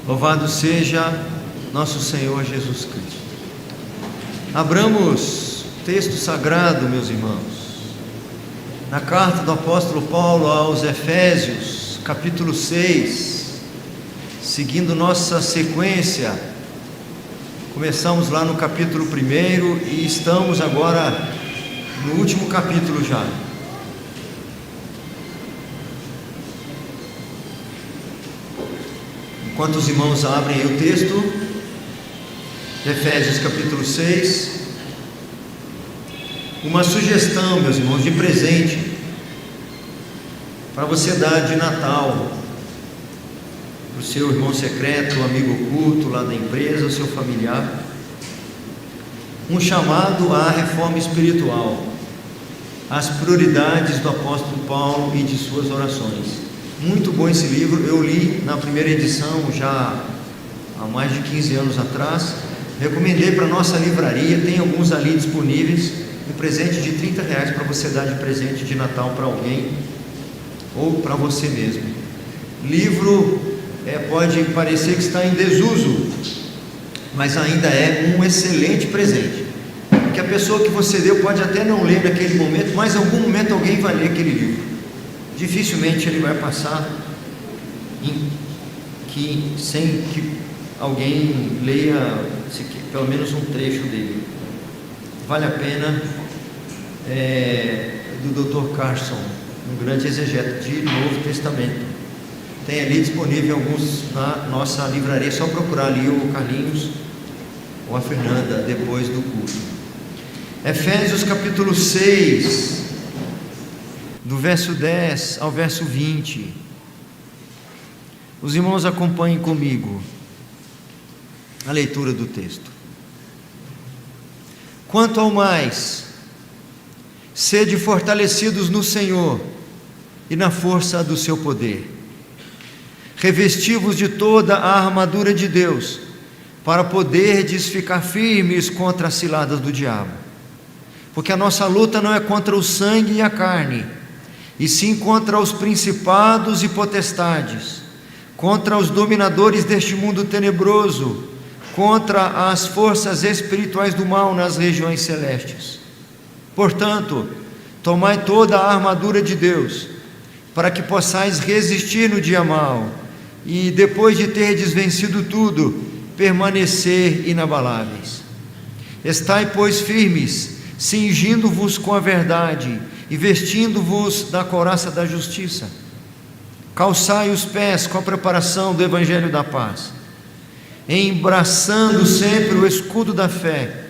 Louvado seja nosso Senhor Jesus Cristo. Abramos o texto sagrado, meus irmãos, na carta do apóstolo Paulo aos Efésios, capítulo 6, seguindo nossa sequência. Começamos lá no capítulo 1 e estamos agora no último capítulo já. Enquanto os irmãos abrem aí o texto, Efésios capítulo 6, uma sugestão, meus irmãos, de presente para você dar de Natal para o seu irmão secreto, amigo oculto lá da empresa, o seu familiar, um chamado à reforma espiritual, as prioridades do apóstolo Paulo e de suas orações. Muito bom esse livro, eu li na primeira edição já há mais de 15 anos atrás, recomendei para a nossa livraria, tem alguns ali disponíveis, um presente de R$30 para você dar de presente de Natal para alguém ou para você mesmo. Livro pode parecer que está em desuso, mas ainda é um excelente presente, porque a pessoa que você deu pode até não ler naquele momento, mas em algum momento alguém vai ler aquele livro. Dificilmente ele vai passar sem que alguém leia pelo menos um trecho dele. Vale a pena. Do Dr. Carson, um grande exegeta de Novo Testamento. Tem ali disponível alguns na nossa livraria, é só procurar ali o Carlinhos ou a Fernanda depois do culto. Efésios capítulo 6, do verso 10 ao verso 20. Os irmãos acompanhem comigo a leitura do texto. Quanto ao mais, sede fortalecidos no Senhor e na força do seu poder. Revesti-vos de toda a armadura de Deus, para poderdes ficar firmes contra as ciladas do diabo. Porque a nossa luta não é contra o sangue e a carne, e sim contra os principados e potestades, contra os dominadores deste mundo tenebroso, contra as forças espirituais do mal nas regiões celestes. Portanto, tomai toda a armadura de Deus, para que possais resistir no dia mau, e depois de terdes vencido tudo, permanecer inabaláveis. Estai, pois, firmes, cingindo-vos com a verdade, e vestindo-vos da couraça da justiça. Calçai os pés com a preparação do evangelho da paz, embraçando sempre o escudo da fé,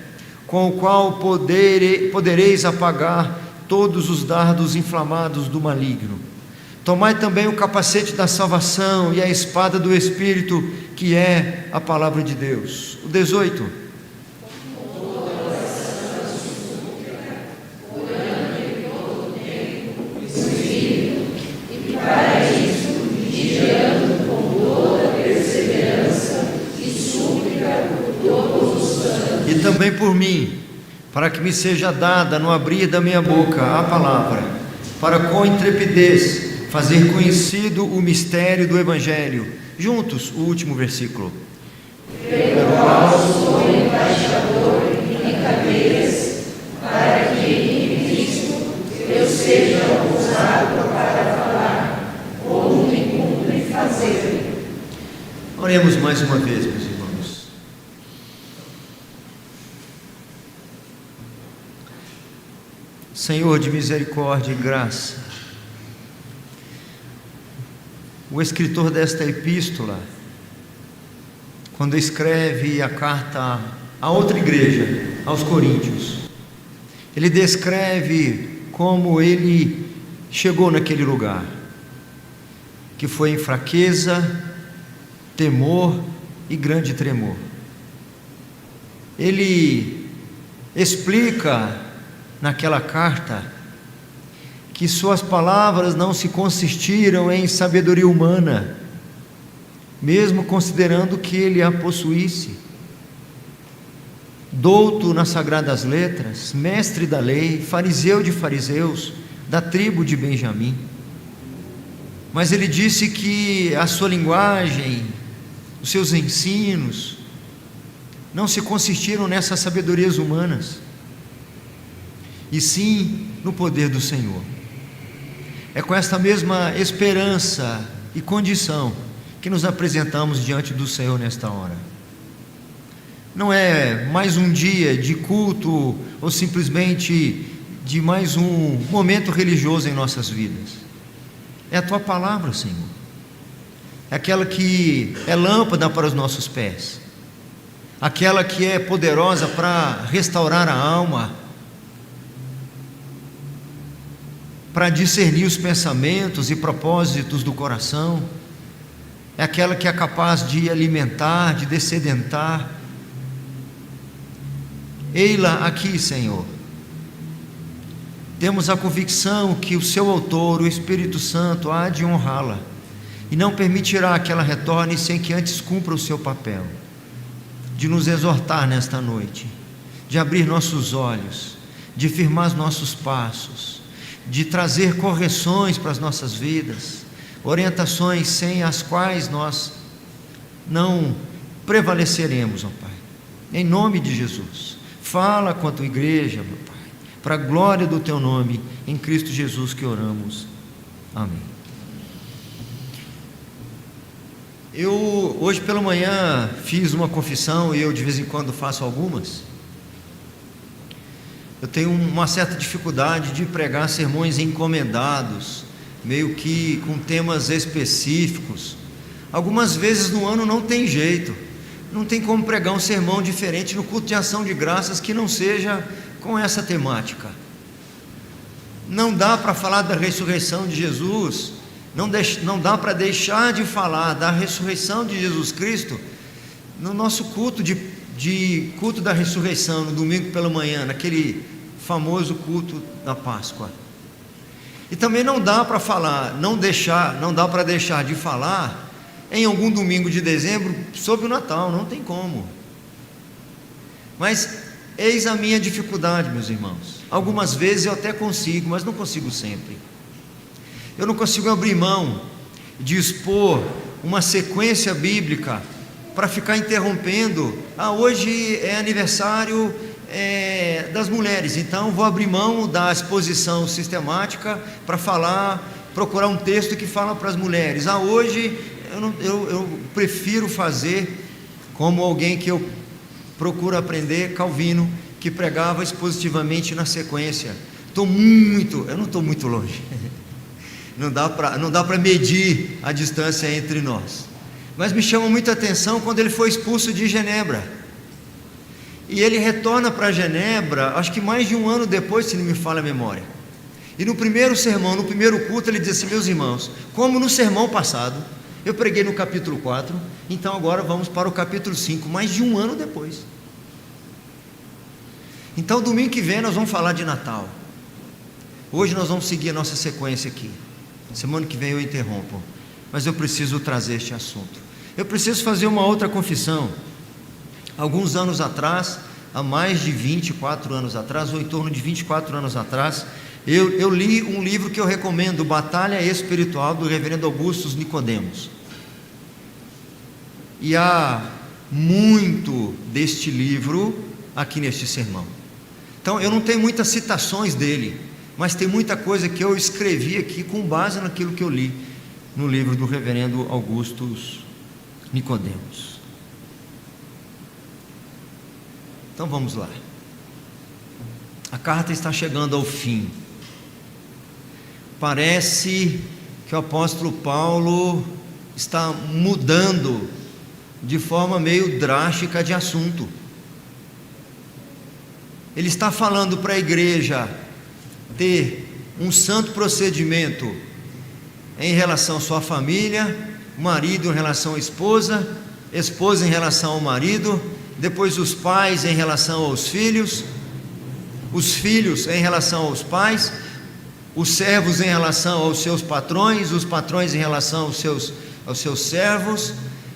com o qual podereis apagar todos os dardos inflamados do maligno. Tomai também o capacete da salvação e a espada do Espírito, que é a palavra de Deus. O 18. E também por mim, para que me seja dada no abrir da minha boca a palavra, para com intrepidez fazer conhecido o mistério do Evangelho. Juntos, o último versículo. Pelo qual sou embaixador e cabeça, para que em Cristo eu seja usado para falar, como me cumpre fazer. Oremos mais uma vez, meus irmãos. Senhor de misericórdia e graça, o escritor desta epístola, quando escreve a carta a outra igreja, aos Coríntios, ele descreve como ele chegou naquele lugar, que foi em fraqueza, temor e grande tremor. Ele explica naquela carta que suas palavras não se consistiram em sabedoria humana, mesmo considerando que ele a possuísse. Douto nas sagradas letras, mestre da lei, fariseu de fariseus, da tribo de Benjamim. Mas ele disse que a sua linguagem os seus ensinos, não se consistiram nessas sabedorias humanas, e sim no poder do Senhor. É com esta mesma esperança e condição que nos apresentamos diante do Senhor nesta hora. Não é mais um dia de culto ou simplesmente de mais um momento religioso em nossas vidas. É a Tua palavra, Senhor. É aquela que é lâmpada para os nossos pés, aquela que é poderosa para restaurar a alma, para discernir os pensamentos e propósitos do coração. É aquela que é capaz de alimentar, de descedentar. Ei-la aqui, Senhor. Temos a convicção que o seu autor, o Espírito Santo, há de honrá-la e não permitirá que ela retorne sem que antes cumpra o seu papel de nos exortar nesta noite, de abrir nossos olhos, de firmar os nossos passos, de trazer correções para as nossas vidas, orientações sem as quais nós não prevaleceremos, ó Pai. Em nome de Jesus, fala com a Tua igreja, meu Pai, para a glória do Teu nome, em Cristo Jesus que oramos. Amém. Eu hoje pela manhã fiz uma confissão, e eu de vez em quando faço algumas. Eu tenho uma certa dificuldade de pregar sermões encomendados, meio que com temas específicos. Algumas vezes no ano não tem jeito, não tem como pregar um sermão diferente no culto de ação de graças que não seja com essa temática. Não dá para falar da ressurreição de Jesus, não dá para deixar de falar da ressurreição de Jesus Cristo no nosso culto culto da ressurreição, no domingo pela manhã, naquele famoso culto da Páscoa. E também não dá para falar, não dá para deixar de falar em algum domingo de dezembro sobre o Natal, não tem como. Mas eis a minha dificuldade, meus irmãos. Algumas vezes eu até consigo, mas não consigo sempre. Eu não consigo abrir mão de expor uma sequência bíblica para ficar interrompendo. Hoje é aniversário das mulheres, então vou abrir mão da exposição sistemática para procurar um texto que fala para as mulheres. Hoje eu prefiro fazer como alguém que eu procuro aprender, Calvino, que pregava expositivamente na sequência. Eu não estou muito longe. Não dá para medir a distância entre nós. Mas me chama muita atenção quando ele foi expulso de Genebra. E ele retorna para Genebra, acho que mais de um ano depois, se não me falha a memória. E no primeiro sermão, no primeiro culto, ele diz assim: meus irmãos, como no sermão passado, eu preguei no capítulo 4, então agora vamos para o capítulo 5, mais de um ano depois. Então domingo que vem nós vamos falar de Natal. Hoje nós vamos seguir a nossa sequência aqui. Semana que vem eu interrompo, mas eu preciso trazer este assunto. Eu preciso fazer uma outra confissão. Alguns anos atrás, há mais de 24 anos atrás, ou em torno de 24 anos atrás, eu li um livro que eu recomendo, Batalha Espiritual, do reverendo Augusto Nicodemos. E há muito deste livro aqui neste sermão. Então eu não tenho muitas citações dele, mas tem muita coisa que eu escrevi aqui com base naquilo que eu li no livro do reverendo Augusto Nicodemos. Então vamos lá. A carta está chegando ao fim. Parece que o apóstolo Paulo está mudando de forma meio drástica de assunto. Ele está falando para a igreja ter um santo procedimento em relação à sua família, marido em relação à esposa, esposa em relação ao marido, depois os pais em relação aos filhos, os filhos em relação aos pais, os servos em relação aos seus patrões, os patrões em relação aos seus servos,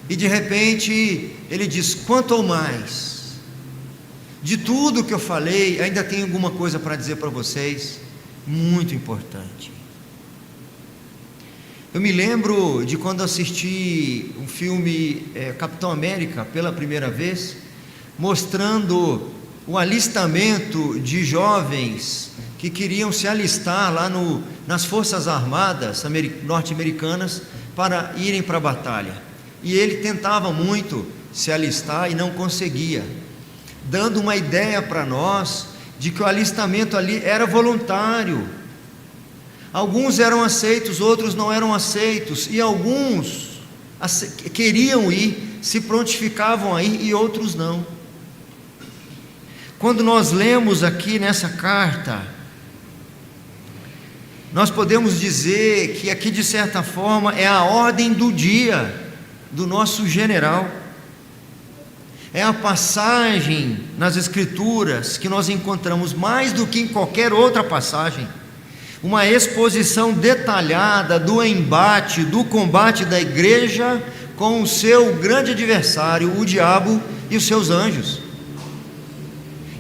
e de repente ele diz: quanto ao mais, de tudo que eu falei, ainda tem alguma coisa para dizer para vocês, muito importante. Eu me lembro de quando assisti um filme Capitão América pela primeira vez, mostrando o alistamento de jovens que queriam se alistar lá nas Forças Armadas norte-americanas para irem para a batalha. E ele tentava muito se alistar e não conseguia, dando uma ideia para nós de que o alistamento ali era voluntário. Alguns eram aceitos, outros não eram aceitos, e alguns queriam ir, se prontificavam a ir, e outros não. Quando nós lemos aqui nessa carta, nós podemos dizer que aqui, de certa forma, é a ordem do dia do nosso general. É a passagem nas Escrituras que nós encontramos mais do que em qualquer outra passagem, uma exposição detalhada do embate, do combate da igreja com o seu grande adversário, o diabo e os seus anjos,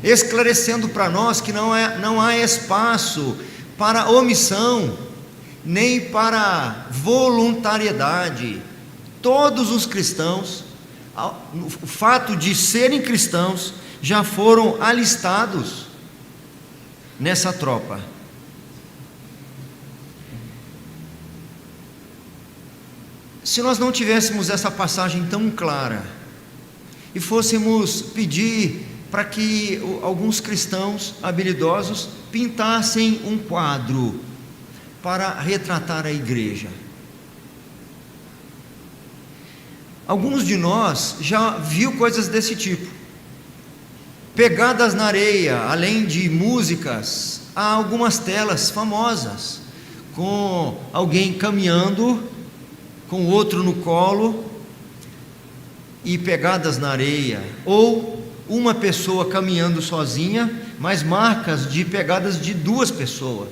esclarecendo para nós que não há espaço para omissão, nem para voluntariedade. Todos os cristãos, o fato de serem cristãos, já foram alistados nessa tropa. Se nós não tivéssemos essa passagem tão clara e fôssemos pedir para que alguns cristãos habilidosos pintassem um quadro para retratar a igreja, alguns de nós já viu coisas desse tipo. Pegadas na areia, além de músicas, há algumas telas famosas com alguém caminhando com outro no colo e pegadas na areia, ou uma pessoa caminhando sozinha, mas marcas de pegadas de duas pessoas.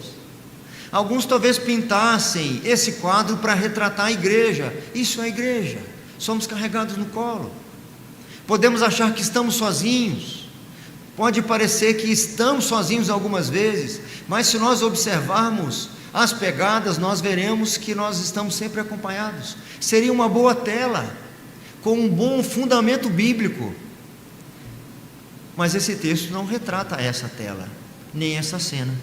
Alguns talvez pintassem esse quadro para retratar a igreja. Isso é a igreja, somos carregados no colo. Podemos achar que estamos sozinhos, pode parecer que estamos sozinhos algumas vezes, mas se nós observarmos as pegadas, nós veremos que nós estamos sempre acompanhados. Seria uma boa tela, com um bom fundamento bíblico, mas esse texto não retrata essa tela, nem essa cena.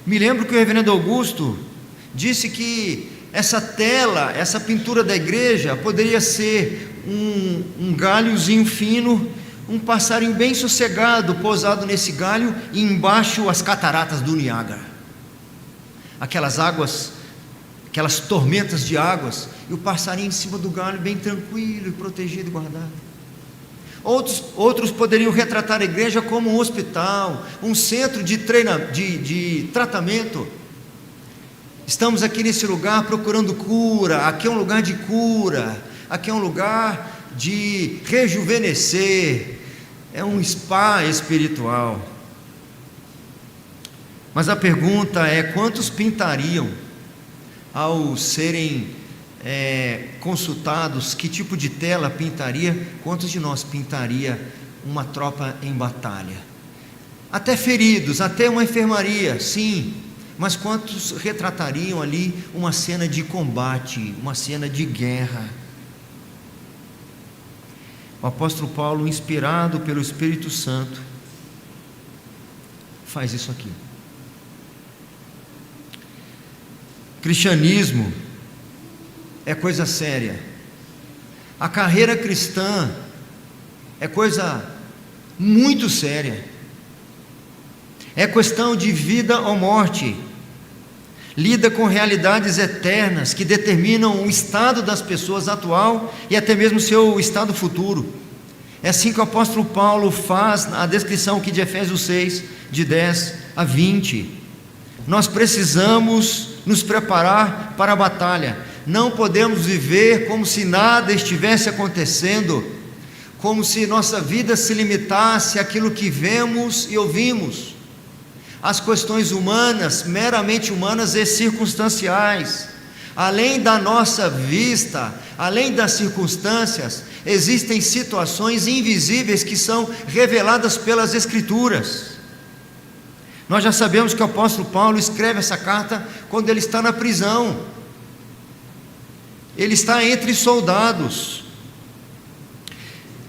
Me lembro que o reverendo Augusto disse que essa tela, essa pintura da igreja, poderia ser um galhozinho fino, um passarinho bem sossegado, pousado nesse galho, e embaixo as cataratas do Niágara. Aquelas águas, aquelas tormentas de águas, e o passarinho em cima do galho, bem tranquilo e protegido e guardado. Outros poderiam retratar a igreja como um hospital, um centro de tratamento. Estamos aqui nesse lugar procurando cura, aqui é um lugar de cura, aqui é um lugar de rejuvenescer, é um spa espiritual. Mas a pergunta é: quantos pintariam, ao serem consultados, que tipo de tela pintaria? Quantos de nós pintaria uma tropa em batalha? Até feridos, até uma enfermaria, sim, mas quantos retratariam ali uma cena de combate, uma cena de guerra? O apóstolo Paulo, inspirado pelo Espírito Santo, faz isso aqui. Cristianismo é coisa séria. A carreira cristã é coisa muito séria. É questão de vida ou morte. Lida com realidades eternas que determinam o estado das pessoas atual e até mesmo seu estado futuro. É assim que o apóstolo Paulo faz a descrição aqui de Efésios 6, de 10 a 20. Nós precisamos nos preparar para a batalha. Não podemos viver como se nada estivesse acontecendo, como se nossa vida se limitasse àquilo que vemos e ouvimos, às questões humanas, meramente humanas e circunstanciais. Além da nossa vista, além das circunstâncias, existem situações invisíveis que são reveladas pelas Escrituras. Nós já sabemos que o apóstolo Paulo escreve essa carta quando ele está na prisão. Ele está entre soldados.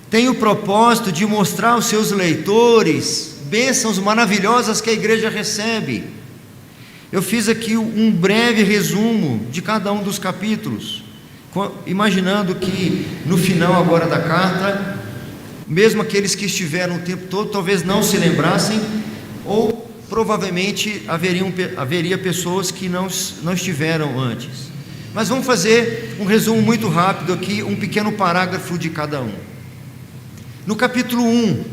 Tem o propósito de mostrar aos seus leitores bênçãos maravilhosas que a igreja recebe. Eu fiz aqui um breve resumo de cada um dos capítulos, imaginando que no final agora da carta, mesmo aqueles que estiveram o tempo todo talvez não se lembrassem, ou provavelmente haveria pessoas que não estiveram antes. Mas vamos fazer um resumo muito rápido aqui, um pequeno parágrafo de cada um. No capítulo 1,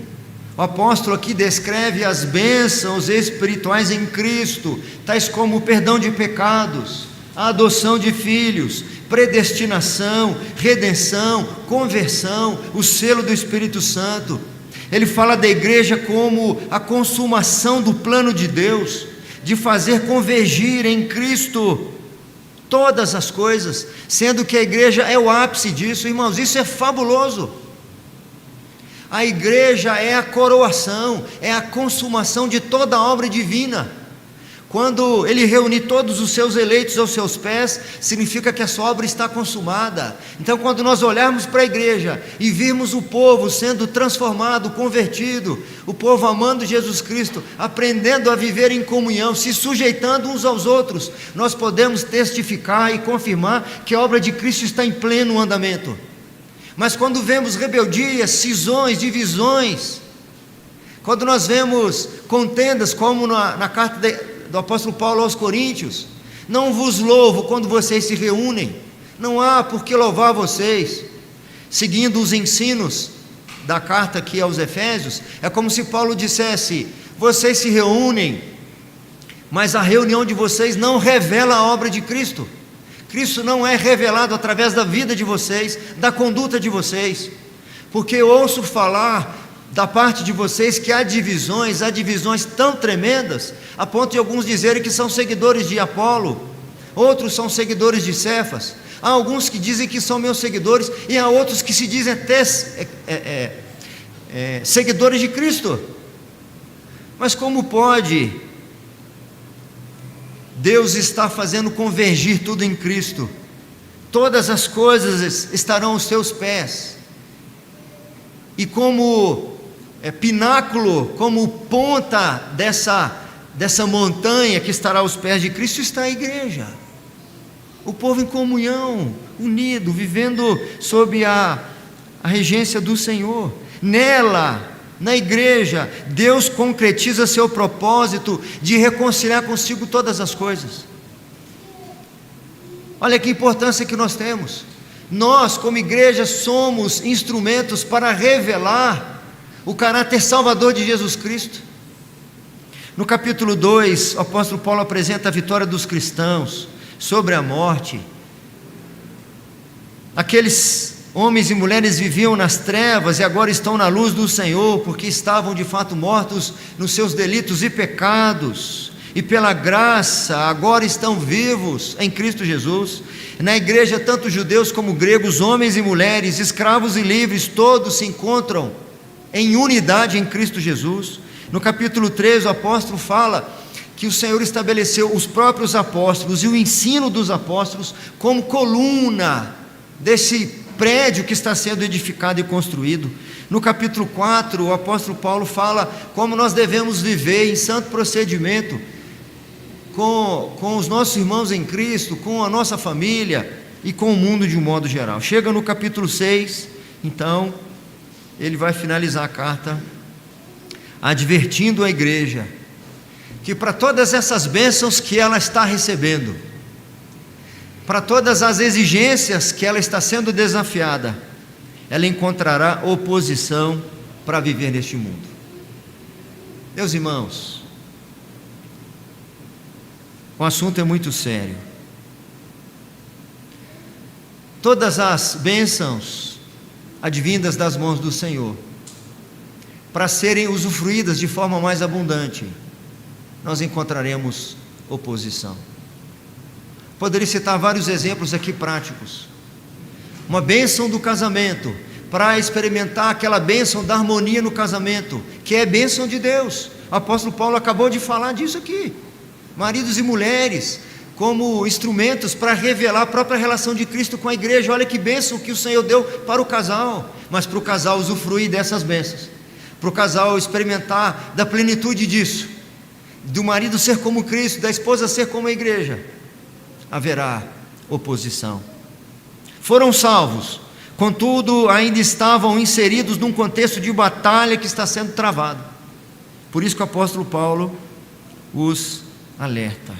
o apóstolo aqui descreve as bênçãos espirituais em Cristo, tais como o perdão de pecados, a adoção de filhos, predestinação, redenção, conversão, o selo do Espírito Santo. Ele fala da igreja como a consumação do plano de Deus, de fazer convergir em Cristo todas as coisas, sendo que a igreja é o ápice disso, irmãos. Isso é fabuloso. A igreja é a coroação, é a consumação de toda a obra divina. Quando ele reunir todos os seus eleitos aos seus pés, significa que a sua obra está consumada. Então, quando nós olharmos para a igreja e virmos o povo sendo transformado, convertido, o povo amando Jesus Cristo, aprendendo a viver em comunhão, se sujeitando uns aos outros, nós podemos testificar e confirmar que a obra de Cristo está em pleno andamento. Mas quando vemos rebeldias, cisões, divisões, quando nós vemos contendas, como na carta do apóstolo Paulo aos Coríntios: não vos louvo quando vocês se reúnem, não há por que louvar vocês. Seguindo os ensinos da carta aqui aos Efésios, é como se Paulo dissesse: vocês se reúnem, mas a reunião de vocês não revela a obra de Cristo. Cristo não é revelado através da vida de vocês, da conduta de vocês, porque eu ouço falar da parte de vocês que há divisões tão tremendas, a ponto de alguns dizerem que são seguidores de Apolo, outros são seguidores de Cefas. Há alguns que dizem que são meus seguidores, e há outros que se dizem até seguidores de Cristo. Mas como pode Deus estar fazendo convergir tudo em Cristo? Todas as coisas estarão aos seus pés, e como pináculo, como ponta dessa montanha que estará aos pés de Cristo, está a igreja, o povo em comunhão, unido, vivendo sob a regência do Senhor. Nela, na igreja, Deus concretiza seu propósito de reconciliar consigo todas as coisas. Olha que importância que nós temos. Nós, como igreja, somos instrumentos para revelar o caráter salvador de Jesus Cristo. No capítulo 2, o apóstolo Paulo apresenta a vitória dos cristãos sobre a morte. Aqueles homens e mulheres viviam nas trevas e agora estão na luz do Senhor, porque estavam de fato mortos nos seus delitos e pecados, e pela graça agora estão vivos em Cristo Jesus. Na igreja, tanto judeus como gregos, homens e mulheres, escravos e livres, todos se encontram em unidade em Cristo Jesus. No capítulo 3, o apóstolo fala que o Senhor estabeleceu os próprios apóstolos e o ensino dos apóstolos como coluna desse prédio que está sendo edificado e construído. No capítulo 4, o apóstolo Paulo fala como nós devemos viver em santo procedimento com os nossos irmãos em Cristo, com a nossa família e com o mundo de um modo geral. Chega no capítulo 6, então ele vai finalizar a carta advertindo a igreja que para todas essas bênçãos que ela está recebendo, para todas as exigências que ela está sendo desafiada, ela encontrará oposição para viver neste mundo. Meus irmãos, o assunto é muito sério. Todas as bênçãos advindas das mãos do Senhor, para serem usufruídas de forma mais abundante, nós encontraremos oposição. Poderia citar vários exemplos aqui práticos. Uma bênção do casamento, para experimentar aquela bênção da harmonia no casamento, que é bênção de Deus. O apóstolo Paulo acabou de falar disso aqui. Maridos e mulheres como instrumentos para revelar a própria relação de Cristo com a igreja. Olha que bênção que o Senhor deu para o casal, mas para o casal usufruir dessas bênçãos, para o casal experimentar da plenitude disso, do marido ser como Cristo, da esposa ser como a igreja, haverá oposição. Foram salvos, contudo ainda estavam inseridos num contexto de batalha que está sendo travado. Por isso que o apóstolo Paulo os alerta.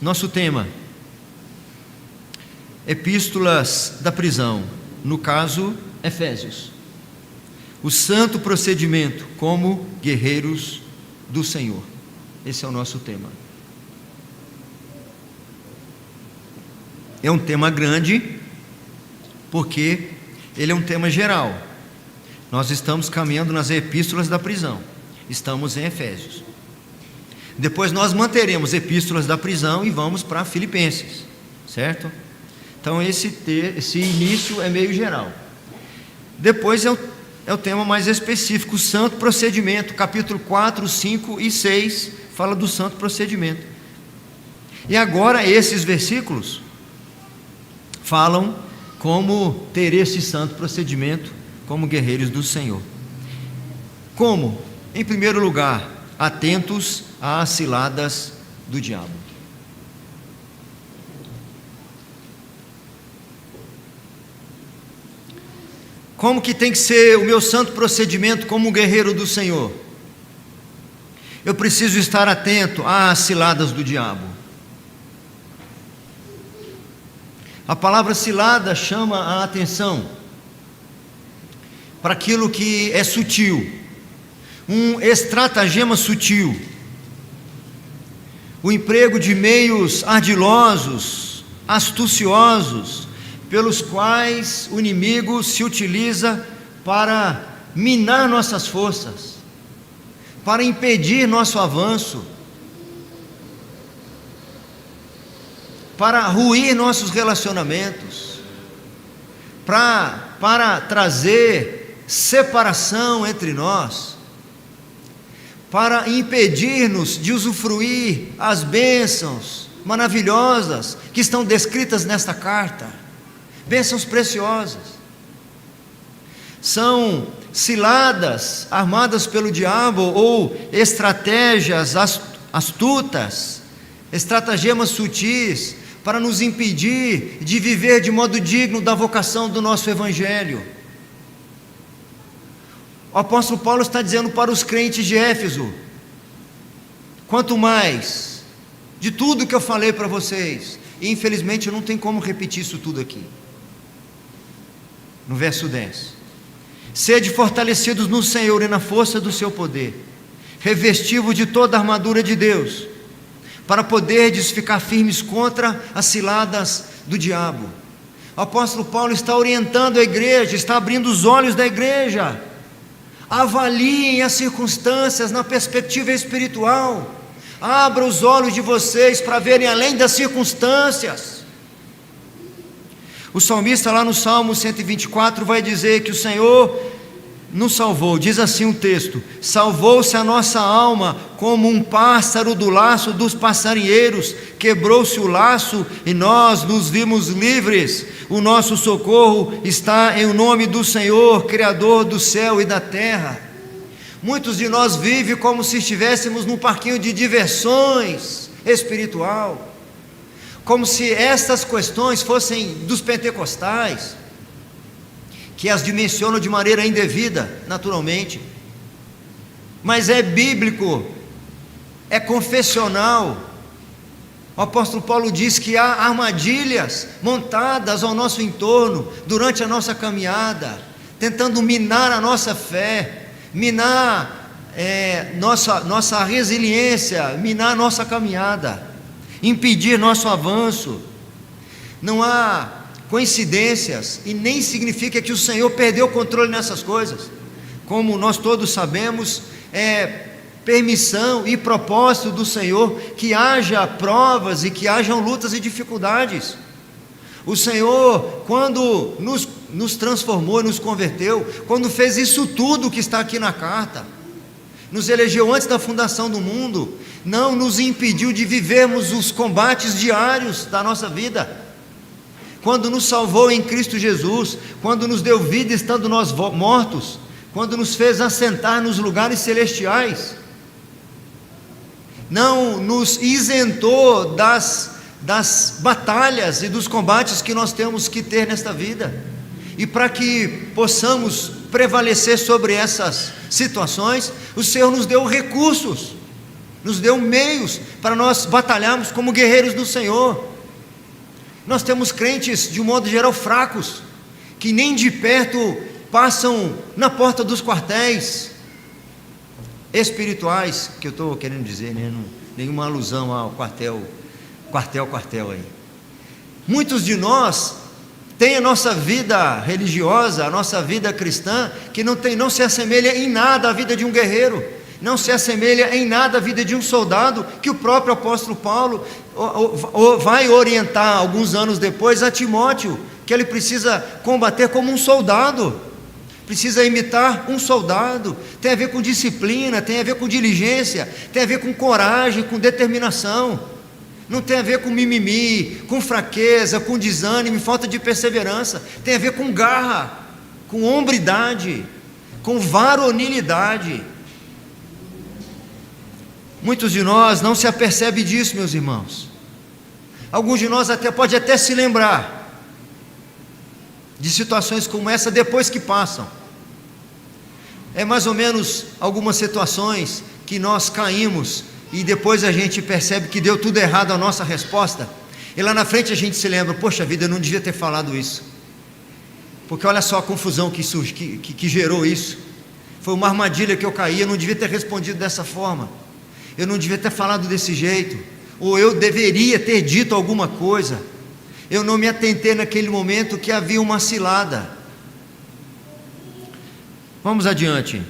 Nosso tema: epístolas da prisão, no caso, Efésios. O santo procedimento como guerreiros do Senhor. Esse é o nosso tema. É um tema grande, porque ele é um tema geral. Nós estamos caminhando nas epístolas da prisão. Estamos em Efésios. Depois nós manteremos epístolas da prisão e vamos para Filipenses, certo? Então esse início é meio geral. Depois é o tema mais específico, o santo procedimento, capítulo 4, 5 e 6, fala do santo procedimento. E agora esses versículos falam como ter esse santo procedimento como guerreiros do Senhor. Como? Em primeiro lugar, atentos às ciladas do diabo. Como que tem que ser o meu santo procedimento como um guerreiro do Senhor? Eu preciso estar atento às ciladas do diabo. A palavra cilada chama a atenção para aquilo que é sutil, um estratagema sutil, o emprego de meios ardilosos, astuciosos, pelos quais o inimigo se utiliza para minar nossas forças, para impedir nosso avanço, para ruir nossos relacionamentos, para trazer separação entre nós, para impedir-nos de usufruir as bênçãos maravilhosas que estão descritas nesta carta, bênçãos preciosas. São ciladas armadas pelo diabo ou estratégias astutas, estratagemas sutis para nos impedir de viver de modo digno da vocação do nosso evangelho. O apóstolo Paulo está dizendo para os crentes de Éfeso: quanto mais de tudo que eu falei para vocês, e infelizmente eu não tenho como repetir isso tudo aqui. No verso 10: sede fortalecidos no Senhor e na força do seu poder, revestivos de toda a armadura de Deus, para poderdes ficar firmes contra as ciladas do diabo. O apóstolo Paulo está orientando a igreja, está abrindo os olhos da igreja. Avaliem as circunstâncias na perspectiva espiritual. Abra os olhos de vocês para verem além das circunstâncias. O salmista lá no Salmo 124 vai dizer que o Senhor nos salvou. Diz assim o texto: salvou-se a nossa alma como um pássaro do laço dos passarinheiros, quebrou-se o laço e nós nos vimos livres. O nosso socorro está em o nome do Senhor, Criador do céu e da terra. Muitos de nós vivem como se estivéssemos num parquinho de diversões espiritual, como se estas questões fossem dos pentecostais, que as dimensionam de maneira indevida, naturalmente, mas é bíblico, é confessional. O apóstolo Paulo diz que há armadilhas montadas ao nosso entorno durante a nossa caminhada, tentando minar a nossa fé, minar nossa resiliência, minar nossa caminhada, impedir nosso avanço. Não há coincidências e nem significa que o Senhor perdeu o controle nessas coisas. Como nós todos sabemos, é permissão e propósito do Senhor que haja provas e que hajam lutas e dificuldades. O Senhor, quando nos transformou e nos converteu, quando fez isso tudo que está aqui na carta, nos elegeu antes da fundação do mundo, não nos impediu de vivermos os combates diários da nossa vida. Quando nos salvou em Cristo Jesus, quando nos deu vida estando nós mortos, quando nos fez assentar nos lugares celestiais, não nos isentou das batalhas e dos combates que nós temos que ter nesta vida. E para que possamos prevalecer sobre essas situações, o Senhor nos deu recursos, nos deu meios para nós batalharmos como guerreiros do Senhor. Nós temos crentes, de um modo geral, fracos, que nem de perto passam na porta dos quartéis espirituais, que eu estou querendo dizer, né? Nenhuma alusão ao quartel aí. Muitos de nós têm a nossa vida religiosa, a nossa vida cristã, que não se assemelha em nada à vida de um guerreiro, não se assemelha em nada à vida de um soldado, que o próprio apóstolo Paulo vai orientar alguns anos depois a Timóteo, que ele precisa combater como um soldado, precisa imitar um soldado. Tem a ver com disciplina, tem a ver com diligência, tem a ver com coragem, com determinação. Não tem a ver com mimimi, com fraqueza, com desânimo, falta de perseverança. Tem a ver com garra, com hombridade, com varonilidade. Muitos de nós não se apercebem disso, meus irmãos. Alguns de nós pode até se lembrar de situações como essa depois que passam. É mais ou menos algumas situações que nós caímos e depois a gente percebe que deu tudo errado a nossa resposta, e lá na frente a gente se lembra: poxa vida, eu não devia ter falado isso, porque olha só a confusão que gerou isso. Foi uma armadilha que eu caí, eu não devia ter respondido dessa forma, eu não devia ter falado desse jeito, ou eu deveria ter dito alguma coisa, eu não me atentei naquele momento que havia uma cilada. Vamos adiante.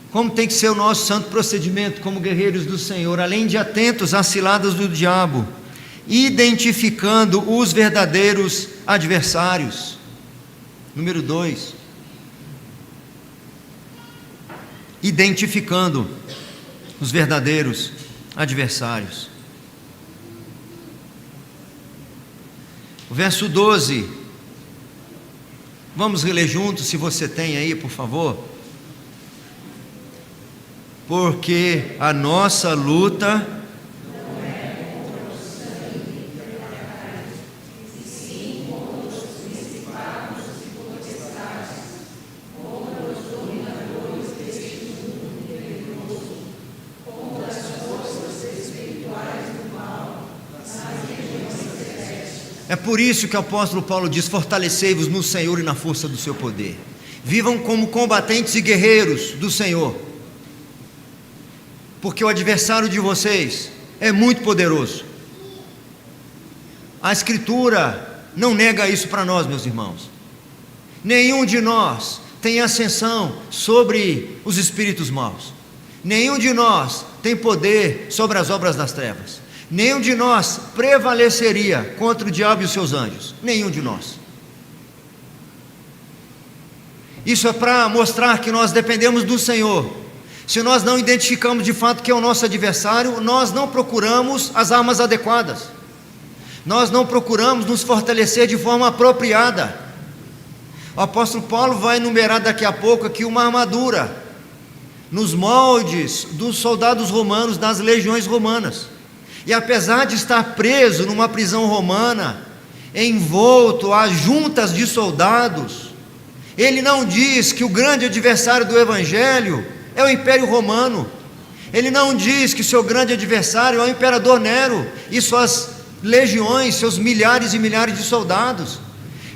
Como tem que ser o nosso santo procedimento como guerreiros do Senhor? Além de atentos às ciladas do diabo, identificando os verdadeiros adversários. Número 2, identificando os verdadeiros adversários. O verso 12, vamos reler juntos, se você tem aí, por favor. Porque a nossa luta não é contra o sangue e a carne, e sim contra os principados e potestades, contra os dominadores deste mundo tenebroso, contra as forças espirituais do mal nas regiões celestes. É por isso que o apóstolo Paulo diz: fortalecei-vos no Senhor e na força do seu poder. Vivam como combatentes e guerreiros do Senhor, porque o adversário de vocês é muito poderoso. A Escritura não nega isso para nós, meus irmãos. Nenhum de nós tem ascensão sobre os espíritos maus. Nenhum de nós tem poder sobre as obras das trevas. Nenhum de nós prevaleceria contra o diabo e os seus anjos. Nenhum de nós. Isso é para mostrar que nós dependemos do Senhor. Se nós não identificamos de fato que é o nosso adversário, nós não procuramos as armas adequadas, nós não procuramos nos fortalecer de forma apropriada. O apóstolo Paulo vai enumerar daqui a pouco aqui uma armadura, nos moldes dos soldados romanos, das legiões romanas. E apesar de estar preso numa prisão romana, envolto a juntas de soldados, ele não diz que o grande adversário do Evangelho é o Império Romano. Ele não diz que seu grande adversário é o Imperador Nero e suas legiões, seus milhares e milhares de soldados.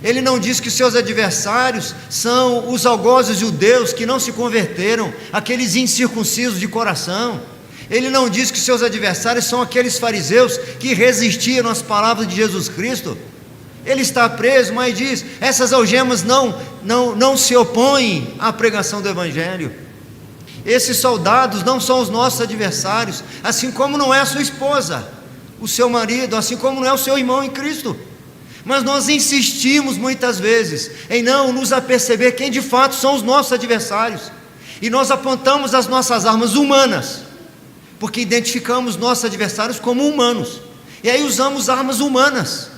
Ele não diz que seus adversários são os algozes judeus que não se converteram, aqueles incircuncisos de coração. Ele não diz que seus adversários são aqueles fariseus que resistiram às palavras de Jesus Cristo. Ele está preso, mas diz: essas algemas não se opõem à pregação do Evangelho. Esses soldados não são os nossos adversários, assim como não é a sua esposa, o seu marido, assim como não é o seu irmão em Cristo. Mas nós insistimos muitas vezes em não nos aperceber quem de fato são os nossos adversários, e nós apontamos as nossas armas humanas, porque identificamos nossos adversários como humanos, e aí usamos armas humanas.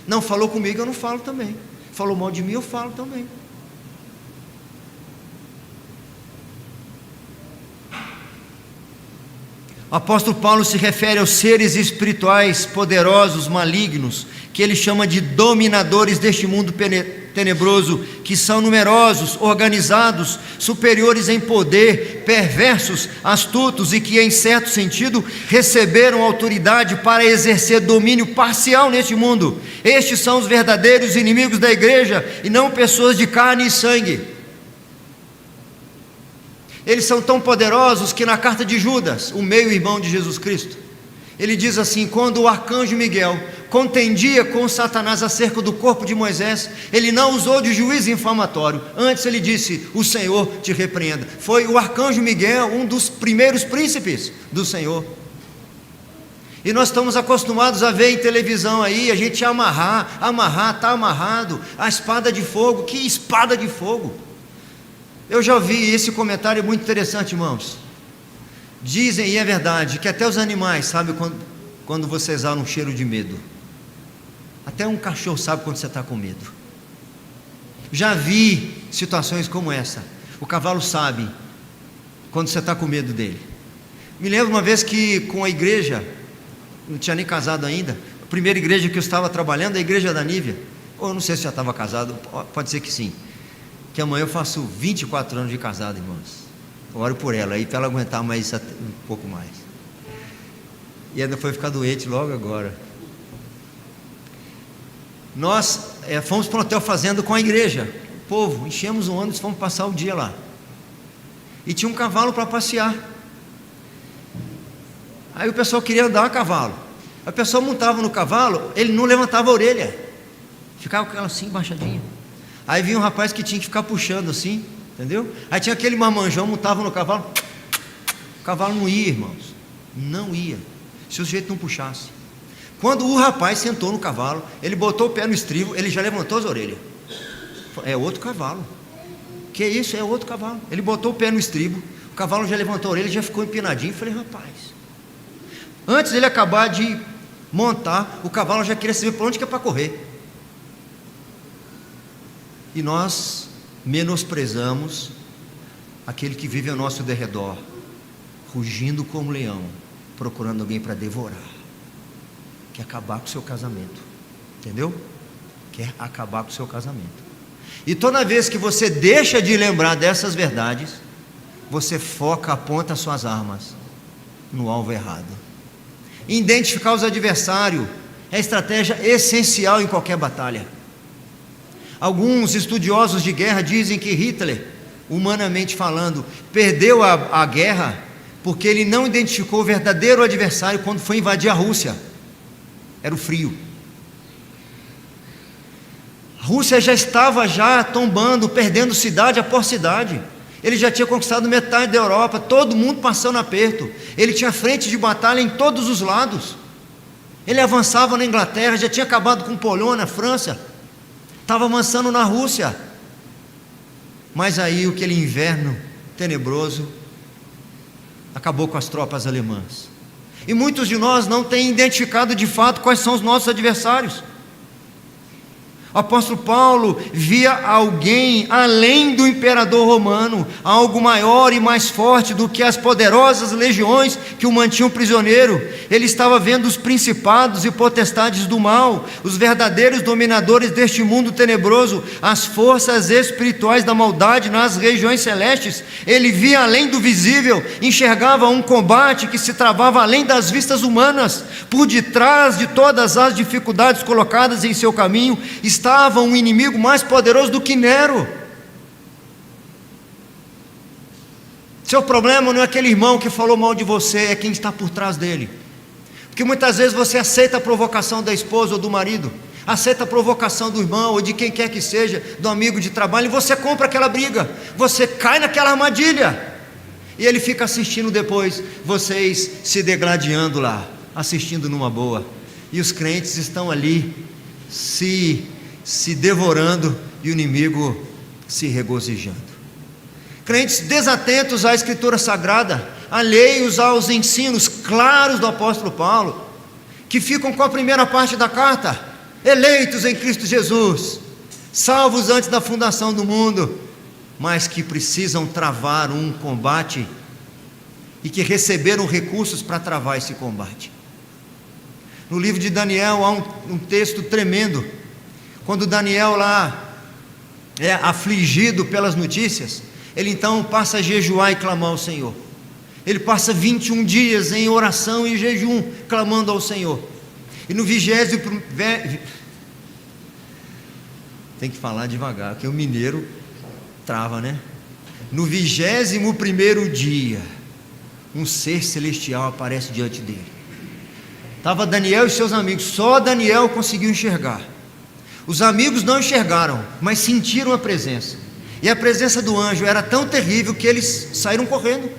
Não falou comigo, eu não falo também. Falou mal de mim, eu falo também. O apóstolo Paulo se refere aos seres espirituais poderosos, malignos, que ele chama de dominadores deste mundo tenebroso, que são numerosos, organizados, superiores em poder, perversos, astutos, e que em certo sentido receberam autoridade para exercer domínio parcial neste mundo. Estes são os verdadeiros inimigos da igreja, e não pessoas de carne e sangue. Eles são tão poderosos que na carta de Judas, o meio-irmão de Jesus Cristo, ele diz assim: quando o arcanjo Miguel contendia com Satanás acerca do corpo de Moisés, ele não usou de juízo infamatório, antes ele disse: o Senhor te repreenda. Foi o arcanjo Miguel, um dos primeiros príncipes do Senhor. E nós estamos acostumados a ver em televisão aí, a gente amarrar, está amarrado, a espada de fogo. Que espada de fogo? Eu já ouvi esse comentário muito interessante, irmãos. Dizem, e é verdade, que até os animais sabem quando você exala um cheiro de medo. Até um cachorro sabe quando você está com medo. Já vi situações como essa. O cavalo sabe quando você está com medo dele. Me lembro uma vez que com a igreja, não tinha nem casado ainda, a primeira igreja que eu estava trabalhando, a igreja da Nívia, ou não sei se já estava casado, pode ser que sim, que amanhã eu faço 24 anos de casado, irmãos. Eu oro por ela aí, para ela aguentar mais um pouco mais. E ainda foi ficar doente logo agora. Nós fomos para um hotel fazenda com a igreja, o povo, enchemos o ônibus, fomos passar o dia lá. E tinha um cavalo para passear. Aí o pessoal queria andar a cavalo. A pessoa montava no cavalo, ele não levantava a orelha, ficava com ela assim, baixadinha. Aí vinha um rapaz que tinha que ficar puxando assim, entendeu? Aí tinha aquele marmanjão, montava no cavalo, o cavalo não ia, irmãos, não ia, se o sujeito não puxasse. Quando o rapaz sentou no cavalo, ele botou o pé no estribo, ele já levantou as orelhas. É outro cavalo. Que isso? É outro cavalo. Ele botou o pé no estribo, o cavalo já levantou a orelha, já ficou empinadinho. Falei: rapaz, antes dele acabar de montar, o cavalo já queria saber para onde que é para correr. E nós menosprezamos aquele que vive ao nosso derredor, rugindo como leão, procurando alguém para devorar. Quer acabar com o seu casamento, entendeu? Quer acabar com o seu casamento. E toda vez que você deixa de lembrar dessas verdades, você foca, aponta as suas armas no alvo errado. Identificar os adversários é estratégia essencial em qualquer batalha. Alguns estudiosos de guerra dizem que Hitler, humanamente falando, perdeu a guerra porque ele não identificou o verdadeiro adversário quando foi invadir a Rússia. Era o frio. A Rússia já estava tombando, perdendo cidade após cidade. Ele já tinha conquistado metade da Europa, todo mundo passando aperto. Ele tinha frente de batalha em todos os lados. Ele avançava na Inglaterra, já tinha acabado com Polônia, França. Estava avançando na Rússia. Mas aí aquele inverno tenebroso acabou com as tropas alemãs. E muitos de nós não têm identificado de fato quais são os nossos adversários. O apóstolo Paulo via alguém além do imperador romano, algo maior e mais forte do que as poderosas legiões que o mantinham prisioneiro. Ele estava vendo os principados e potestades do mal, os verdadeiros dominadores deste mundo tenebroso, as forças espirituais da maldade nas regiões celestes. Ele via além do visível, enxergava um combate que se travava além das vistas humanas. Por detrás de todas as dificuldades colocadas em seu caminho estava um inimigo mais poderoso do que Nero. Seu problema não é aquele irmão que falou mal de você, é quem está por trás dele. Porque muitas vezes você aceita a provocação da esposa ou do marido, aceita a provocação do irmão ou de quem quer que seja, do amigo de trabalho, e você compra aquela briga, você cai naquela armadilha, e ele fica assistindo depois, vocês se degladiando lá, assistindo numa boa. e os crentes estão ali se devorando e o inimigo se regozijando. Crentes desatentos à Escritura Sagrada, alheios aos ensinos claros do apóstolo Paulo, que ficam com a primeira parte da carta: eleitos em Cristo Jesus, salvos antes da fundação do mundo, mas que precisam travar um combate e que receberam recursos para travar esse combate. No livro de Daniel há um texto tremendo, quando Daniel lá é afligido pelas notícias, ele então passa a jejuar e clamar ao Senhor. Ele passa 21 dias em oração e jejum, clamando ao Senhor. E no 20º, tem que falar devagar, porque o mineiro trava, né? No 21º dia, um ser celestial aparece diante dele. Estava Daniel e seus amigos, só Daniel conseguiu enxergar. Os amigos não enxergaram, mas sentiram a presença. E a presença do anjo era tão terrível que eles saíram correndo.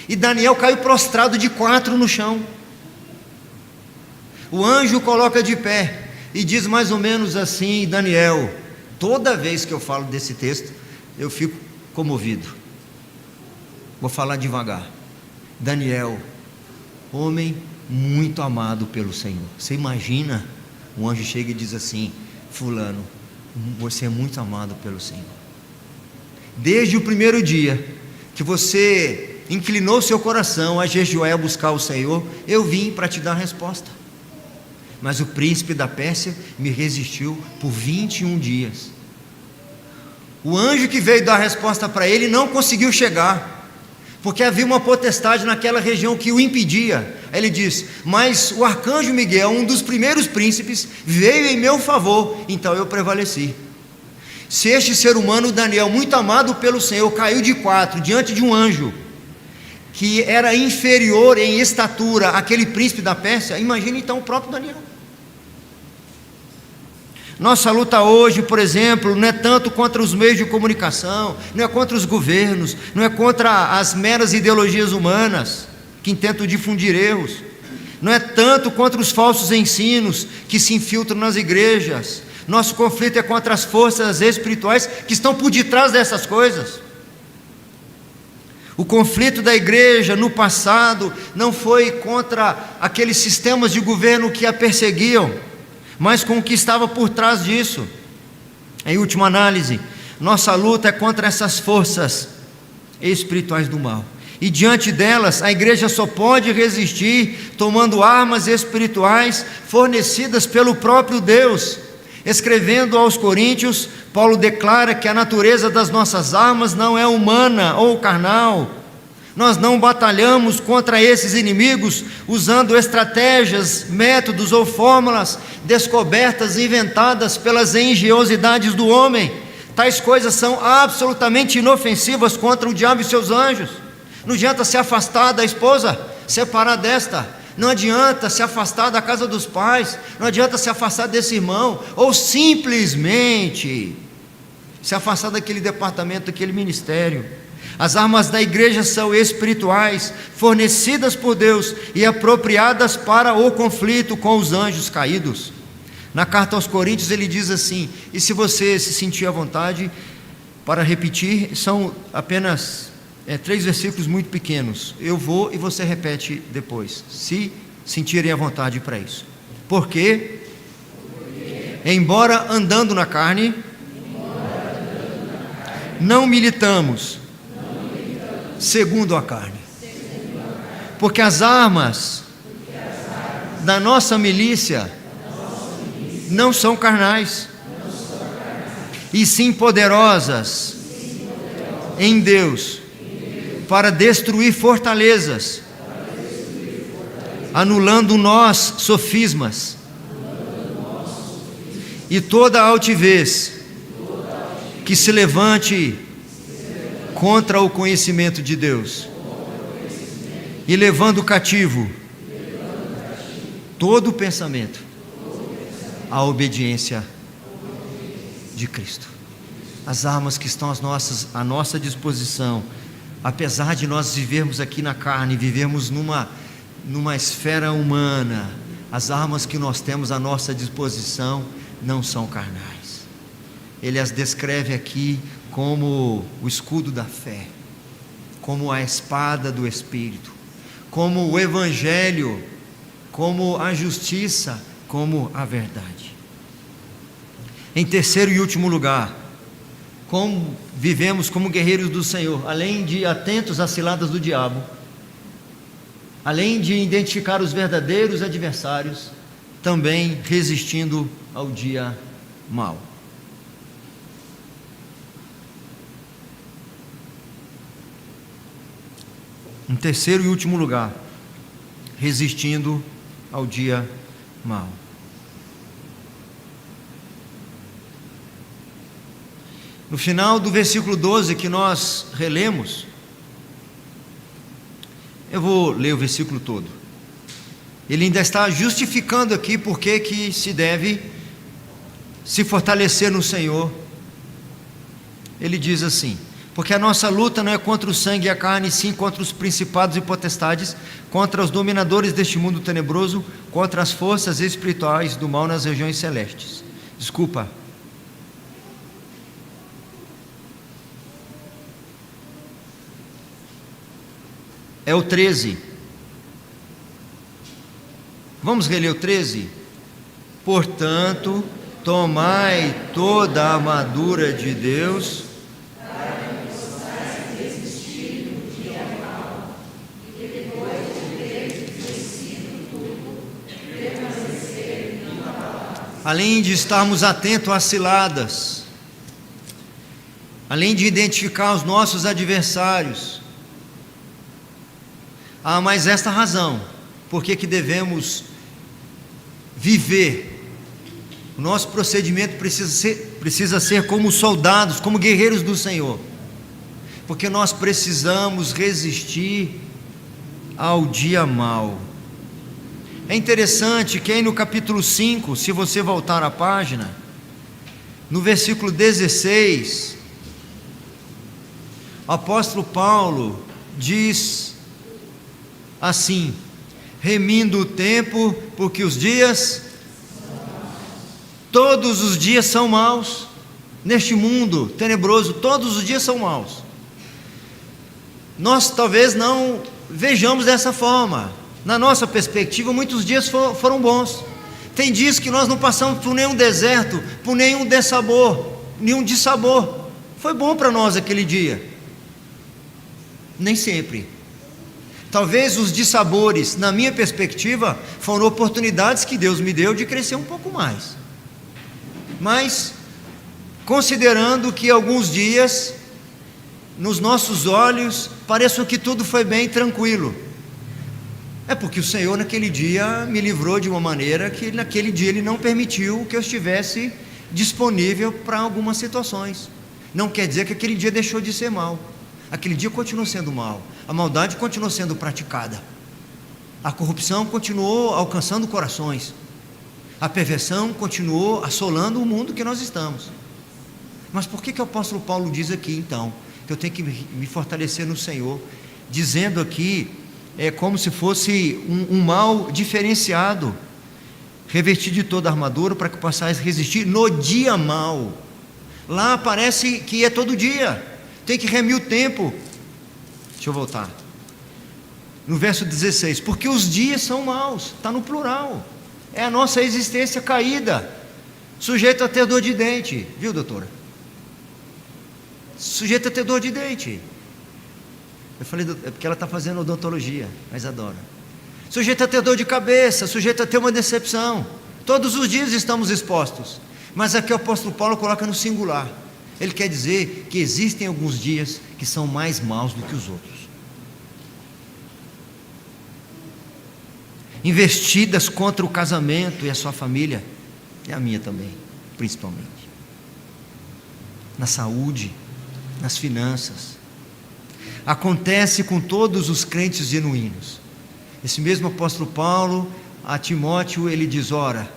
E Daniel caiu prostrado de 4 no chão. O anjo o coloca de pé e diz mais ou menos assim: Daniel, toda vez que eu falo desse texto, eu fico comovido. Vou falar devagar. Daniel, homem muito amado pelo Senhor. Você imagina, o anjo chega e diz assim: fulano, você é muito amado pelo Senhor. Desde o primeiro dia que você inclinou seu coração a jejuar e a buscar o Senhor, eu vim para te dar a resposta. Mas o príncipe da Pérsia me resistiu por 21 dias. O anjo que veio dar a resposta para ele não conseguiu chegar, porque havia uma potestade naquela região que o impedia. Aí ele diz: mas o arcanjo Miguel, um dos primeiros príncipes, veio em meu favor, então eu prevaleci. Se este ser humano, Daniel, muito amado pelo Senhor, caiu de 4 diante de um anjo que era inferior em estatura àquele príncipe da Pérsia, imagine então o próprio Daniel. Nossa luta hoje, por exemplo, não é tanto contra os meios de comunicação, não é contra os governos, não é contra as meras ideologias humanas que tentam difundir erros, não é tanto contra os falsos ensinos que se infiltram nas igrejas. Nosso conflito é contra as forças espirituais que estão por detrás dessas coisas. O conflito da igreja no passado não foi contra aqueles sistemas de governo que a perseguiam, mas com o que estava por trás disso. Em última análise, nossa luta é contra essas forças espirituais do mal, e diante delas a igreja só pode resistir tomando armas espirituais fornecidas pelo próprio Deus. Escrevendo aos Coríntios, Paulo declara que a natureza das nossas armas não é humana ou carnal. Nós não batalhamos contra esses inimigos usando estratégias, métodos ou fórmulas descobertas e inventadas pelas engenhosidades do homem. Tais coisas são absolutamente inofensivas contra o diabo e seus anjos. Não adianta se afastar da esposa, separar desta. Não adianta se afastar da casa dos pais, não adianta se afastar desse irmão, ou simplesmente se afastar daquele departamento, daquele ministério. As armas da igreja são espirituais, fornecidas por Deus e apropriadas para o conflito com os anjos caídos. Na carta aos Coríntios ele diz assim, e se você se sentir à vontade para repetir, são apenas 3 versículos muito pequenos. Eu vou e você repete depois, se sentirem à vontade para isso. Porque, embora andando na carne, não militamos segundo a carne. Porque as armas da nossa milícia não são carnais, e sim poderosas em Deus para destruir fortalezas, anulando nós sofismas e toda altivez que se levante contra o conhecimento de Deus, e levando cativo todo o pensamento à obediência de Cristo. As armas que estão à nossa disposição, apesar de nós vivermos aqui na carne, vivermos numa esfera humana, as armas que nós temos à nossa disposição não são carnais. Ele as descreve aqui como o escudo da fé, como a espada do Espírito, como o Evangelho, como a justiça, como a verdade. Em terceiro e último lugar, como vivemos como guerreiros do Senhor, além de atentos às ciladas do diabo, além de identificar os verdadeiros adversários, também resistindo ao dia mau. Em terceiro e último lugar, resistindo ao dia mau. No final do versículo 12 que nós relemos, eu vou ler o versículo todo. Ele ainda está justificando aqui porque que se deve se fortalecer no Senhor. Ele diz assim: porque a nossa luta não é contra o sangue e a carne, sim contra os principados e potestades, contra os dominadores deste mundo tenebroso, contra as forças espirituais do mal nas regiões celestes. Desculpa. É o 13. Vamos reler o 13? Portanto, tomai toda a armadura de Deus, além de estarmos atentos às ciladas, além de identificar os nossos adversários, há mais esta razão, porque que devemos viver. O nosso procedimento precisa ser como soldados, como guerreiros do Senhor, porque nós precisamos resistir ao dia mau. É interessante que aí no capítulo 5, se você voltar à página, no versículo 16, o apóstolo Paulo diz assim: remindo o tempo, porque os dias, todos os dias são maus, neste mundo tenebroso, todos os dias são maus. Nós talvez não vejamos dessa forma. Na nossa perspectiva, muitos dias foram bons. Tem dias que nós não passamos por nenhum deserto, por nenhum dissabor. Foi bom para nós aquele dia. Nem sempre. Talvez os dissabores, na minha perspectiva, foram oportunidades que Deus me deu de crescer um pouco mais. Mas, considerando que alguns dias, nos nossos olhos, pareçam que tudo foi bem tranquilo, é porque o Senhor naquele dia me livrou de uma maneira que naquele dia Ele não permitiu que eu estivesse disponível para algumas situações. Não quer dizer que aquele dia deixou de ser mal. Aquele dia continuou sendo mal. A maldade continuou sendo praticada. A corrupção continuou alcançando corações. A perversão continuou assolando o mundo que nós estamos. Mas por que o apóstolo Paulo diz aqui então que eu tenho que me fortalecer no Senhor, dizendo aqui como se fosse um mal diferenciado, revestir de toda a armadura para que possais resistir no dia mau. Lá parece que é todo dia, tem que remir o tempo. Deixa eu voltar no verso 16, porque os dias são maus, está no plural, é a nossa existência caída, sujeito a ter dor de dente, viu, doutora? Sujeito a ter dor de dente. Eu falei, é porque ela está fazendo odontologia, mas adora. Sujeito a ter dor de cabeça, sujeito a ter uma decepção. Todos os dias estamos expostos. Mas aqui o apóstolo Paulo coloca no singular. Ele quer dizer que existem alguns dias que são mais maus do que os outros. Investidas contra o casamento e a sua família, e a minha também, principalmente. Na saúde, nas finanças. Acontece com todos os crentes genuínos. Esse mesmo apóstolo Paulo, a Timóteo, ele diz: ora,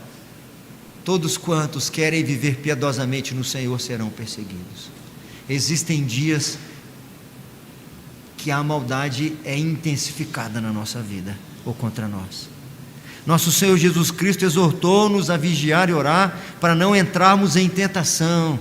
todos quantos querem viver piedosamente no Senhor serão perseguidos. Existem dias que a maldade é intensificada na nossa vida, ou contra nós. Nosso Senhor Jesus Cristo exortou-nos a vigiar e orar para não entrarmos em tentação.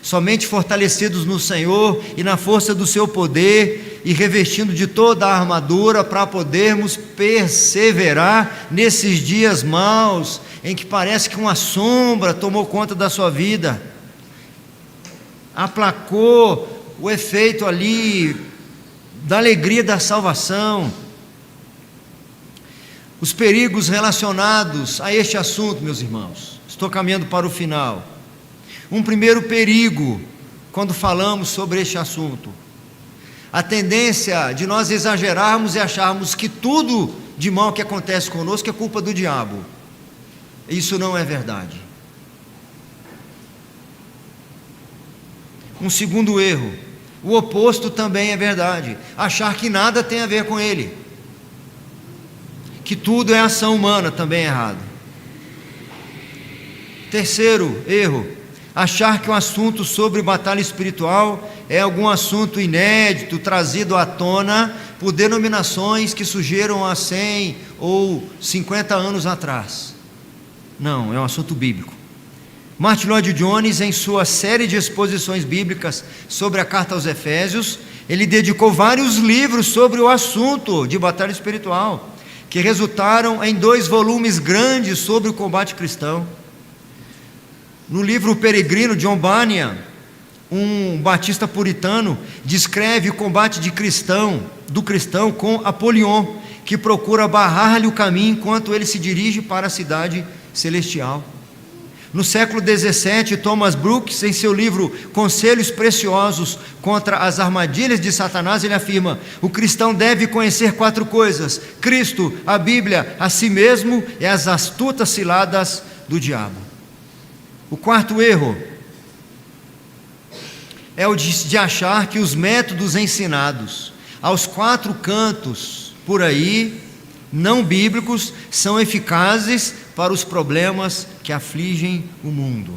Somente fortalecidos no Senhor e na força do seu poder e revestindo de toda a armadura para podermos perseverar nesses dias maus em que parece que uma sombra tomou conta da sua vida, aplacou o efeito ali da alegria da salvação. Os perigos relacionados a este assunto, meus irmãos, estou caminhando para o final. Um primeiro perigo, quando falamos sobre este assunto, a tendência de nós exagerarmos e acharmos que tudo de mal que acontece conosco é culpa do diabo. Isso não é verdade. Um segundo erro, o oposto também é verdade, achar que nada tem a ver com ele, que tudo é ação humana, também é errado. Terceiro erro, achar que um assunto sobre batalha espiritual é algum assunto inédito, trazido à tona por denominações que surgiram há 100 ou 50 anos atrás. Não, é um assunto bíblico. Martin Lloyd-Jones, em sua série de exposições bíblicas sobre a carta aos Efésios, ele dedicou vários livros sobre o assunto de batalha espiritual, que resultaram em 2 volumes grandes sobre o combate cristão. No livro O Peregrino, John Bunyan, um batista puritano, descreve o combate do cristão com Apolion, que procura barrar-lhe o caminho enquanto ele se dirige para a cidade celestial. No século XVII, Thomas Brooks, em seu livro Conselhos Preciosos contra as Armadilhas de Satanás, ele afirma: o cristão deve conhecer 4 coisas: Cristo, a Bíblia, a si mesmo e as astutas ciladas do diabo. O quarto erro é o de achar que os métodos ensinados aos 4 cantos por aí, não bíblicos, são eficazes para os problemas que afligem o mundo.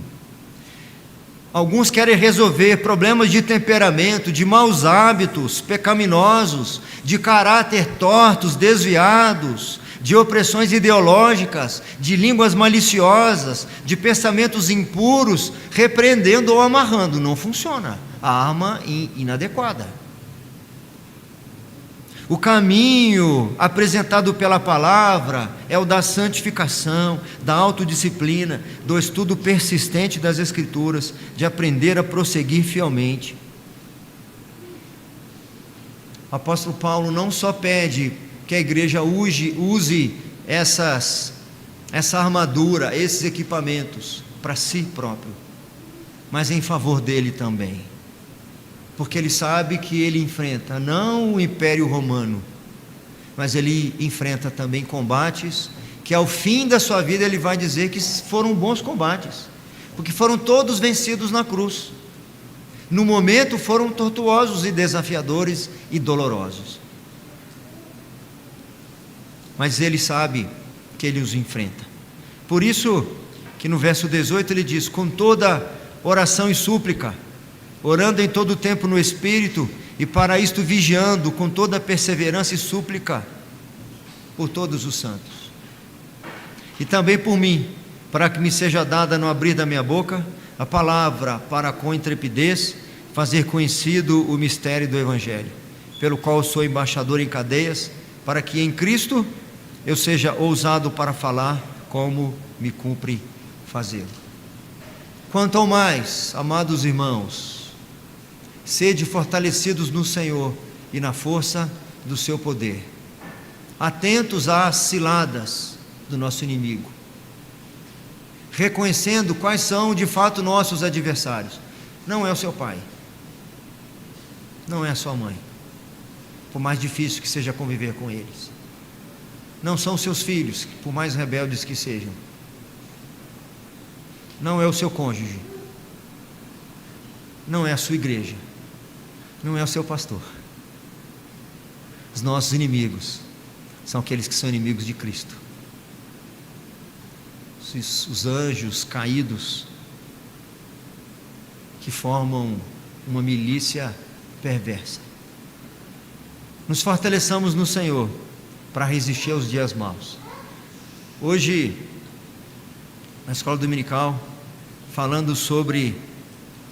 Alguns querem resolver problemas de temperamento, de maus hábitos pecaminosos, de caráter tortos, desviados, de opressões ideológicas, de línguas maliciosas, de pensamentos impuros, repreendendo ou amarrando. Não funciona. A arma inadequada. O caminho apresentado pela palavra é o da santificação, da autodisciplina, do estudo persistente das Escrituras, de aprender a prosseguir fielmente. O apóstolo Paulo não só pede que a igreja use essa armadura, esses equipamentos para si próprio, mas em favor dele também, porque ele sabe que ele enfrenta não o Império Romano, mas ele enfrenta também combates que ao fim da sua vida ele vai dizer que foram bons combates, porque foram todos vencidos na cruz. No momento foram tortuosos e desafiadores e dolorosos, mas ele sabe que ele os enfrenta. Por isso que no verso 18 ele diz: com toda oração e súplica, orando em todo o tempo no Espírito, e para isto vigiando com toda perseverança e súplica por todos os santos, e também por mim, para que me seja dada no abrir da minha boca a palavra, para com intrepidez fazer conhecido o mistério do Evangelho, pelo qual sou embaixador em cadeias, para que em Cristo eu seja ousado para falar como me cumpre fazê-lo. Quanto ao mais, amados irmãos, sede fortalecidos no Senhor e na força do seu poder, atentos às ciladas do nosso inimigo, reconhecendo quais são de fato nossos adversários. Não é o seu pai, não é a sua mãe, por mais difícil que seja conviver com eles. Não são seus filhos, por mais rebeldes que sejam. Não é o seu cônjuge, não é a sua igreja, não é o seu pastor. Os nossos inimigos são aqueles que são inimigos de Cristo, os anjos caídos que formam uma milícia perversa. Nos fortaleçamos no Senhor para resistir aos dias maus. Hoje, na escola dominical, falando sobre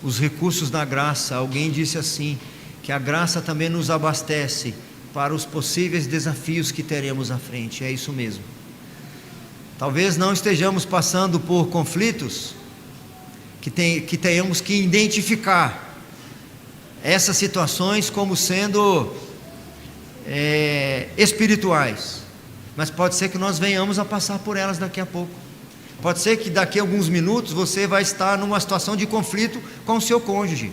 os recursos da graça, alguém disse assim, que a graça também nos abastece para os possíveis desafios que teremos à frente. É isso mesmo. Talvez não estejamos passando por conflitos que tenhamos que identificar essas situações como sendo espirituais, mas pode ser que nós venhamos a passar por elas daqui a pouco. Pode ser que daqui a alguns minutos você vai estar numa situação de conflito com o seu cônjuge,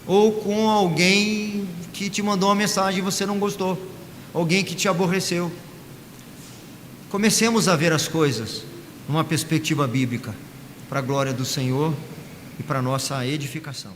ou com alguém que te mandou uma mensagem e você não gostou, alguém que te aborreceu. Comecemos a ver as coisas numa perspectiva bíblica, para a glória do Senhor e para a nossa edificação.